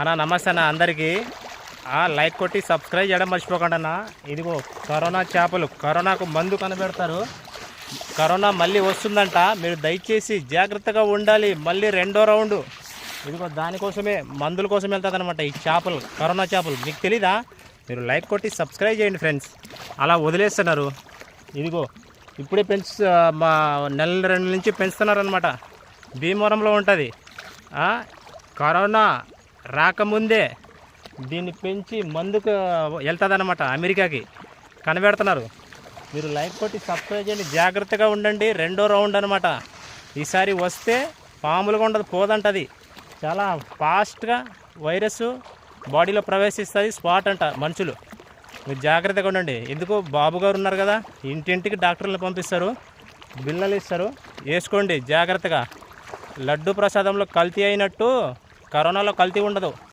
అన్నా నమస్తే అన్న అందరికీ. లైక్ కొట్టి సబ్స్క్రైబ్ చేయడం మర్చిపోకండి అన్న. ఇదిగో కరోనా చేపలు, కరోనాకు మందు కనిపెడతారు. కరోనా మళ్ళీ వస్తుందంట, మీరు దయచేసి జాగ్రత్తగా ఉండాలి. మళ్ళీ రెండో రౌండ్ ఇదిగో దానికోసమే, మందుల కోసం వెళ్తుంది అనమాట ఈ చేపలు, కరోనా చేపలు. మీకు తెలీదా? మీరు లైక్ కొట్టి సబ్స్క్రైబ్ చేయండి ఫ్రెండ్స్. అలా వదిలేస్తున్నారు. ఇదిగో ఇప్పుడే మా నెల 2 నుంచి పెంచుతున్నారనమాట. భీమవరంలో ఉంటుంది. కరోనా రాకముందే దీన్ని పెంచి మందుకు వెళ్తుందన్నమాట, అమెరికాకి కనిపెడుతున్నారు. మీరు లైక్ కొట్టి సబ్స్క్రైబ్ చేయండి, జాగ్రత్తగా ఉండండి. రెండో రౌండ్ అనమాట. ఈసారి వస్తే మామూలుగా ఉండదు, పోదంటది. చాలా ఫాస్ట్గా వైరస్ బాడీలో ప్రవేశిస్తుంది. స్పాట్ అంట మనుషులు. మీరు జాగ్రత్తగా ఉండండి. ఎందుకు బాబు గారు ఉన్నారు కదా, ఇంటింటికి డాక్టర్లు పంపిస్తారు, బిల్లలు ఇస్తారు, వేసుకోండి జాగ్రత్తగా. లడ్డు ప్రసాదంలో కల్తీ అయినట్టు కరోనాలో కల్తీ ఉండదు.